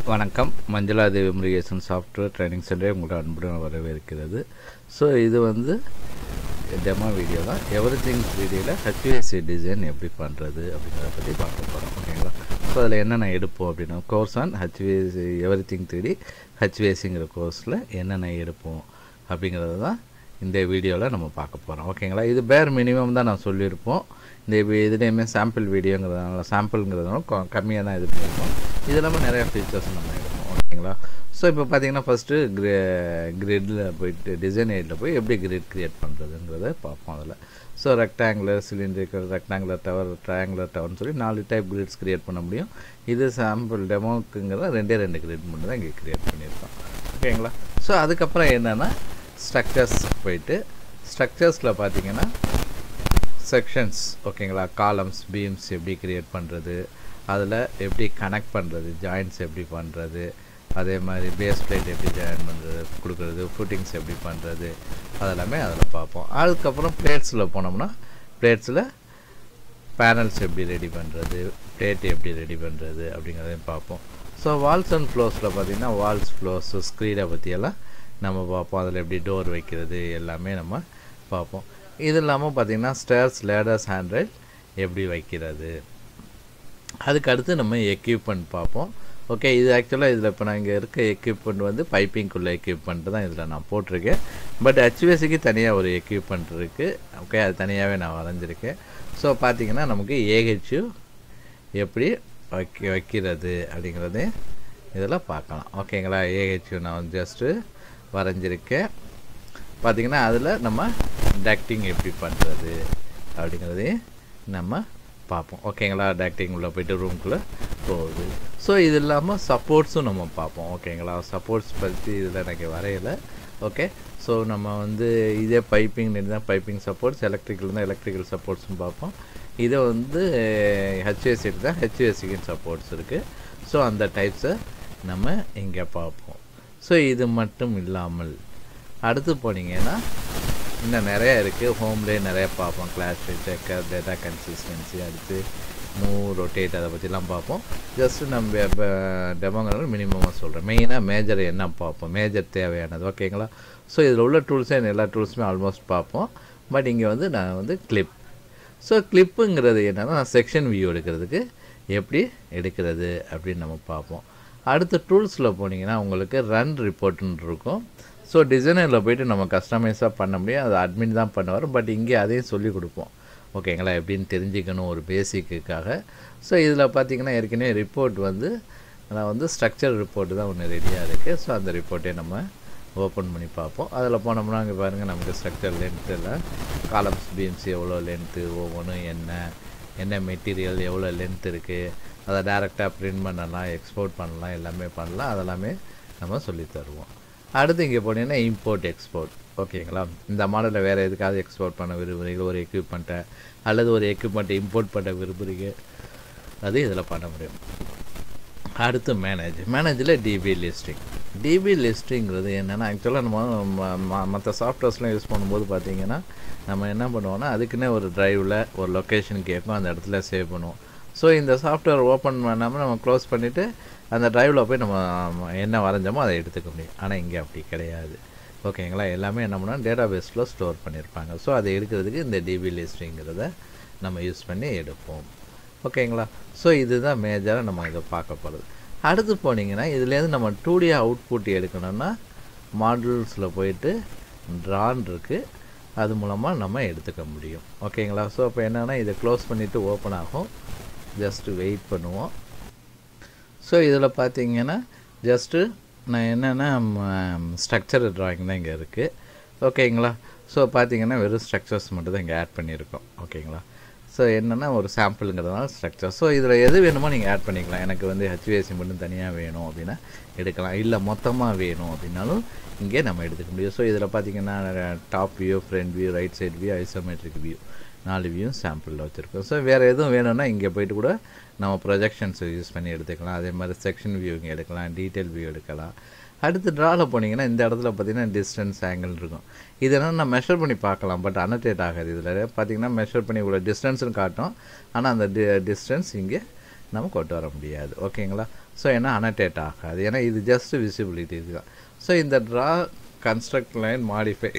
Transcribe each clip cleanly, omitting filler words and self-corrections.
வணக்கம். மஞ்சளா தேவி Murugesan software training centre உங்களோட அன்புடன் வரவேற்கிறது. ஸோ இது டெமோ வீடியோ தான். எவ்ரிதிங் வீடியோவில் ஹெச்விஎஸ்சி டிசைன் எப்படி பண்ணுறது அப்படிங்கிறத பற்றி பார்க்க போகிறோம். ஓகேங்களா? ஸோ அதில் என்னென்ன எடுப்போம் அப்படின்னா, course on HVSC everything 3D ஹெச்விஎஸ்சிங்கிற கோர்ஸில் என்னென்ன எடுப்போம் அப்படிங்கிறது தான் இந்த வீடியோவில் நம்ம பார்க்க போகிறோம். ஓகேங்களா? இது பேர் மினிமம் தான் நான் சொல்லியிருப்போம். இந்த இதுலேயுமே சாம்பிள் வீடியோங்கிறதுனால சாம்பிள்ங்கிறதுனால கம்மியாக தான் இது பண்ணியிருப்போம். இது இல்லாமல் நிறையா ஃபீச்சர்ஸ் நம்ம எடுப்போம். ஓகேங்களா? ஸோ இப்போ பார்த்தீங்கன்னா ஃபஸ்ட்டு கிரிட்டில் போயிட்டு டிசைன் எய்டில் போய் எப்படி கிரிட் க்ரியேட் பண்ணுறதுங்கிறத பார்ப்போம். அதில் so rectangular, cylindrical, rectangular tower, triangular டவர்னு சொல்லி 4 டைப் கிரிட்ஸ் க்ரியேட் பண்ண முடியும். இது சாம்பிள் டெமோக்குங்கிற 2 கிரிட் மட்டும் தான் இங்கே க்ரியேட் பண்ணியிருக்கோம். ஓகேங்களா? ஸோ அதுக்கப்புறம் என்னென்னா ஸ்ட்ரக்சர்ஸ் போயிட்டு ஸ்ட்ரக்சர்ஸில் பார்த்தீங்கன்னா செக்ஷன்ஸ், ஓகேங்களா, காலம்ஸ், பீம்ஸ் எப்படி க்ரியேட் பண்ணுறது, அதில் எப்படி கனெக்ட் பண்ணுறது, ஜாயின்ட்ஸ் எப்படி பண்ணுறது, அதே மாதிரி பேஸ் பிளேட் எப்படி ஜாயின் பண்ணுறது கொடுக்குறது, ஃபுட்டிங்ஸ் எப்படி பண்ணுறது, அதெல்லாமே அதில் பார்ப்போம். அதுக்கப்புறம் பிளேட்ஸில் போனோம்னா பிளேட்ஸில் பேனல்ஸ் எப்படி ரெடி பண்ணுறது, பிளேட் எப்படி ரெடி பண்ணுறது அப்படிங்கிறதையும் பார்ப்போம். ஸோ வால்ஸ் அண்ட் ஃப்ளோர்ஸில் பார்த்திங்கன்னா வால்ஸ், ஃப்ளோர்ஸு, ஸ்க்ரீனை பற்றியெல்லாம் நம்ம பார்ப்போம். அதில் எப்படி டோர் வைக்கிறது எல்லாமே நம்ம பார்ப்போம். இது இல்லாமல் பார்த்திங்கன்னா ஸ்டேர்ஸ், லேடர்ஸ், ஹேண்ட்ரைல் எப்படி வைக்கிறது. அதுக்கு அடுத்து நம்ம எக்யூப்மெண்ட் பார்ப்போம். ஓகே, இது ஆக்சுவலாக இதில் இப்போ நான் இங்கே இருக்க எக்யூப்மெண்ட் பைப்பிங்குள்ளே எக்யூப்மெண்ட் தான் இதில் நான் போட்டிருக்கேன். பட் ஹெச்விஎஸ்சிக்கு தனியாக ஒரு எக்யூப்மெண்ட் இருக்குது. ஓகே, அது தனியாகவே நான் வரைஞ்சிருக்கேன். ஸோ பார்த்திங்கன்னா நமக்கு ஏஹெச்யூ எப்படி வைக்கிறது அப்படிங்கிறதே இதில் பார்க்கலாம். ஓகேங்களா? ஏஹெச்யூ நான் ஜஸ்ட்டு வரைஞ்சிருக்கேன். பார்த்திங்கன்னா அதில் நம்ம டக்டிங் எப்படி பண்ணுறது அப்படிங்கிறதையும் நம்ம பார்ப்போம். ஓகேங்களா? டக்டிங் உள்ளே போய்ட்டு ரூம்குள்ளே போகுது. ஸோ இது இல்லாமல் சப்போர்ட்ஸும் நம்ம பார்ப்போம். ஓகேங்களா? சப்போர்ட்ஸ் பற்றி இதில் எனக்கு வரையலை. ஓகே, ஸோ நம்ம இதே பைப்பிங் தான் பைப்பிங் சப்போர்ட்ஸ், எலக்ட்ரிக்கல் தான் எலக்ட்ரிக்கல் சப்போர்ட்ஸும் பார்ப்போம். இதை ஹெச்விஎஸ்சி தான் ஹெச்விஎஸ்சிக்கு சப்போர்ட்ஸ் இருக்குது. ஸோ அந்த டைப்ஸை நம்ம இங்கே பார்ப்போம். ஸோ இது மட்டும் இல்லாமல் அடுத்து போனீங்கன்னா இன்னும் நிறையா இருக்குது. ஹோம்லேயே நிறையா பார்ப்போம். கிளாஸ் செக்கர், டேட்டா கன்சிஸ்டன்சி, அடுத்து மூவ், ரொட்டேட், அதை பற்றிலாம் பார்ப்போம். ஜஸ்ட்டு நம்ம டெமோங்கிறனால மினிமமாக சொல்கிறேன். மெயினாக மேஜர் என்ன பார்ப்போம், மேஜர் தேவையானது. ஓகேங்களா? ஸோ இதில் உள்ள டூல்ஸே எல்லா டூல்ஸுமே ஆல்மோஸ்ட் பார்ப்போம். பட் இங்கே நான் கிளிப். ஸோ கிளிப்புங்கிறது என்னென்னா செக்ஷன் வியூ எடுக்கிறதுக்கு எப்படி எடுக்கிறது அப்படின்னு நம்ம பார்ப்போம். அடுத்த டூல்ஸில் போனீங்கன்னா உங்களுக்கு ரன் ரிப்போர்ட்டுன்னு இருக்கும். ஸோ டிசைனரில் போய்ட்டு நம்ம கஸ்டமைஸாக பண்ண முடியும். அது அட்மின் தான் பண்ணுவார். பட் இங்கே அதையும் சொல்லிக் கொடுப்போம். ஓகேங்களா? எப்படின்னு தெரிஞ்சுக்கணும் ஒரு பேசிக்குக்காக. ஸோ இதில் பார்த்திங்கன்னா ஏற்கனவே ரிப்போர்ட் நான் ஸ்ட்ரக்சர் ரிப்போர்ட்டு தான் ஒன்று ரெடியாக இருக்குது. ஸோ அந்த ரிப்போர்ட்டே நம்ம ஓப்பன் பண்ணி பார்ப்போம். அதில் போனோம்னா அங்கே பாருங்கள், நமக்கு ஸ்ட்ரக்சர் லென்த்தில் காலம்ஸ், பீம்ஸ் எவ்வளோ லென்த்து, ஒவ்வொன்றும் என்ன மெட்டீரியல், எவ்வளோ லென்த் இருக்குது, அதை டேரெக்டாக பிரிண்ட் பண்ணலாம், எக்ஸ்போர்ட் பண்ணலாம், எல்லாமே பண்ணலாம். அதெல்லாமே நம்ம சொல்லி தருவோம். அடுத்து இங்கே போனீங்கன்னா இம்போர்ட், எக்ஸ்போர்ட். ஓகேங்களா? இந்த மாடலில் வேறு எதுக்காவது எக்ஸ்போர்ட் பண்ண விரும்புகிறீங்க, ஒரு எக்யூப்மெண்ட்டை அல்லது ஒரு எக்யூப்மெண்ட்டை இம்போர்ட் பண்ண விரும்புகிறீங்க, அது இதில் பண்ண முடியும். அடுத்து மேனேஜில் டிபி லிஸ்டிங்கிறது என்னென்னா ஆக்சுவலாக நம்ம மற்ற சாஃப்ட்வேர்ஸ்லாம் யூஸ் பண்ணும்போது பார்த்திங்கன்னா நம்ம என்ன பண்ணுவோம்னா அதுக்குன்னே ஒரு ட்ரைவில் ஒரு லொக்கேஷன் கேட்கும், அந்த இடத்துல சேவ் பண்ணுவோம். ஸோ இந்த சாஃப்ட்வேர் ஓப்பன் பண்ணாமல் நம்ம க்ளோஸ் பண்ணிவிட்டு அந்த ட்ரைவில் போய் நம்ம என்ன வரைஞ்சோமோ அதை எடுத்துக்க முடியும். ஆனால் இங்கே அப்படி கிடையாது. ஓகேங்களா? எல்லாமே என்ன பண்ணால் டேட்டா பேஸில் ஸ்டோர் பண்ணியிருப்பாங்க. ஸோ அதை எடுக்கிறதுக்கு இந்த டிபி லிஸ்டிங்கிறத நம்ம யூஸ் பண்ணி எடுப்போம். ஓகேங்களா? ஸோ இதுதான் மேஜராக நம்ம இதை பார்க்க போகிறது. அடுத்து போனீங்கன்னா இதுலேருந்து நம்ம 2D அவுட்புட் எடுக்கணும்னா மாடல்ஸில் போயிட்டு ட்ரான் இருக்குது, அது மூலமாக நம்ம எடுத்துக்க முடியும். ஓகேங்களா? ஸோ அப்போ என்னென்னா இதை க்ளோஸ் பண்ணிவிட்டு ஓப்பன் ஆகும். ஜஸ்ட்டு வெயிட் பண்ணுவோம். ஸோ இதில் பார்த்தீங்கன்னா ஜஸ்ட்டு நான் என்னென்னா ஸ்ட்ரக்சர் ட்ராயிங் தான் இங்கே இருக்குது. ஓகேங்களா? ஸோ பார்த்தீங்கன்னா வெறும் ஸ்ட்ரக்சர்ஸ் மட்டும் தான் இங்கே ஆட் பண்ணியிருக்கோம். ஓகேங்களா? ஸோ என்னென்னா ஒரு சாம்பிளுங்கிறதுனால ஸ்ட்ரக்சர். ஸோ இதில் எது வேணுமோ நீங்கள் ஆட் பண்ணிக்கலாம். எனக்கு ஹெச்விஎஸ்சி மட்டும் தனியாக வேணும் அப்படின்னா எடுக்கலாம், இல்லை மொத்தமாக வேணும் அப்படின்னாலும் இங்கே நம்ம எடுத்துக்க முடியும். ஸோ இதில் பார்த்தீங்கன்னா top view, front view, right side view, isometric view, 4 வியூவும் சாம்பிளில் வச்சுருக்கோம். ஸோ வேறு எதுவும் வேணும்னா இங்கே போய்ட்டு கூட நம்ம ப்ரொஜெக்ஷன்ஸ் யூஸ் பண்ணி எடுத்துக்கலாம். அதே மாதிரி செக்ஷன் வியூ இங்கே எடுக்கலாம், டீட்டெயில் வியூ எடுக்கலாம். அடுத்து ட்ராவில் போனீங்கன்னா இந்த இடத்துல பார்த்திங்கன்னா டிஸ்டன்ஸ் ஆங்கிள் இருக்கும். இதெல்லாம் நான் மெஷர் பண்ணி பார்க்கலாம், பட் அனோட்டேட் ஆகாது. இதில் பார்த்திங்கன்னா மெஷர் பண்ணி இவ்வளோ டிஸ்டன்ஸ்னு காட்டும், ஆனால் அந்த டிஸ்டன்ஸ் இங்கே நம்ம கொண்டு வர முடியாது. ஓகேங்களா? ஸோ ஏன்னா அனடேட் ஆகாது, ஏன்னா இது ஜஸ்ட் விசிபிலிட்டி இதுதான். ஸோ இந்த ட்ரா, கன்ஸ்ட்ரக்ட், லைன், மாடிஃபை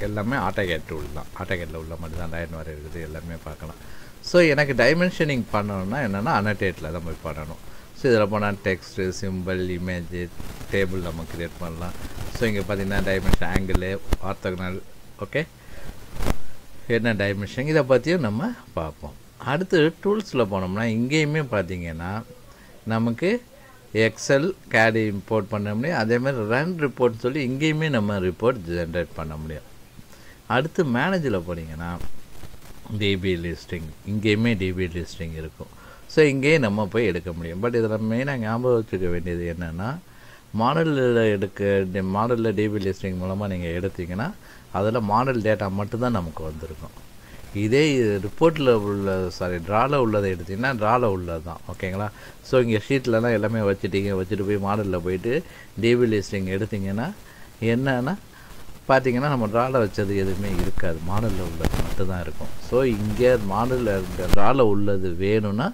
எல்லாமே ஆட்டோகேட் டூல் தான். ஆட்டோகேட்டில் உள்ள மட்டும் தான் லைன் வர இருக்குது, எல்லாமே பார்க்கலாம். ஸோ எனக்கு டைமென்ஷனிங் பண்ணணும்னா என்னென்னா அனடேட்டில் தான் போய் பண்ணணும். ஸோ இதில் போனால் டெக்ஸ்ட்டு, சிம்பிள், இமேஜ், டேபிள் நம்ம க்ரியேட் பண்ணலாம். ஸோ இங்கே பார்த்தீங்கன்னா டைமென்ஷன், ஆங்கிள், ஆர்த்தோகனல், ஓகே, என்ன டைமென்ஷன், இதை பற்றியும் நம்ம பார்ப்போம். அடுத்து டூல்ஸில் போனோம்னா இங்கேயுமே பார்த்தீங்கன்னா நமக்கு எக்ஸல், கேடி இம்போர்ட் பண்ண முடியும். அதேமாதிரி ரன் ரிப்போர்ட்னு சொல்லி இங்கேயுமே நம்ம ரிப்போர்ட் ஜென்ரேட் பண்ண முடியும். அடுத்து மேனேஜில் போனீங்கன்னா டிபி லிஸ்டிங், இங்கேயுமே டிபி லிஸ்டிங் இருக்கும். ஸோ இங்கேயே நம்ம போய் எடுக்க முடியும். பட் இதில் மெயினாக ஞாபகம் வச்சுக்க வேண்டியது என்னென்னா, மாடலில் டிபி லிஸ்டிங் மூலமாக நீங்கள் எடுத்தீங்கன்னா அதில் மாடல் டேட்டா மட்டும்தான் நமக்கு வந்திருக்கும். இதே ரிப்போர்ட்டில் ட்ராவில் உள்ளதை எடுத்திங்கன்னா ட்ராவில் உள்ளது தான். ஓகேங்களா? ஸோ இங்கே ஷீட்லலாம் எல்லாமே வச்சுட்டு போய் மாடலில் போயிட்டு டிபி லிஸ்டிங் எடுத்திங்கன்னா என்னன்னா பார்த்தீங்கன்னா நம்ம ட்ராவில் வச்சது எதுவுமே இருக்காது, மாடலில் உள்ளது மட்டும்தான் இருக்கும். ஸோ இங்கே மாடலில் ட்ராவில் உள்ளது வேணும்னா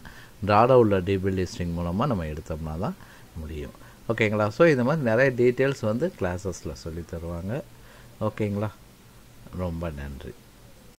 ட்ராவில் உள்ள டிபி லிஸ்டிங் மூலமாக நம்ம எடுத்தோம்னா தான் முடியும். ஓகேங்களா? ஸோ இந்த மாதிரி நிறைய டீட்டெயில்ஸ் கிளாஸஸில் சொல்லி தருவாங்க. ஓகேங்களா? ரொம்ப நன்றி.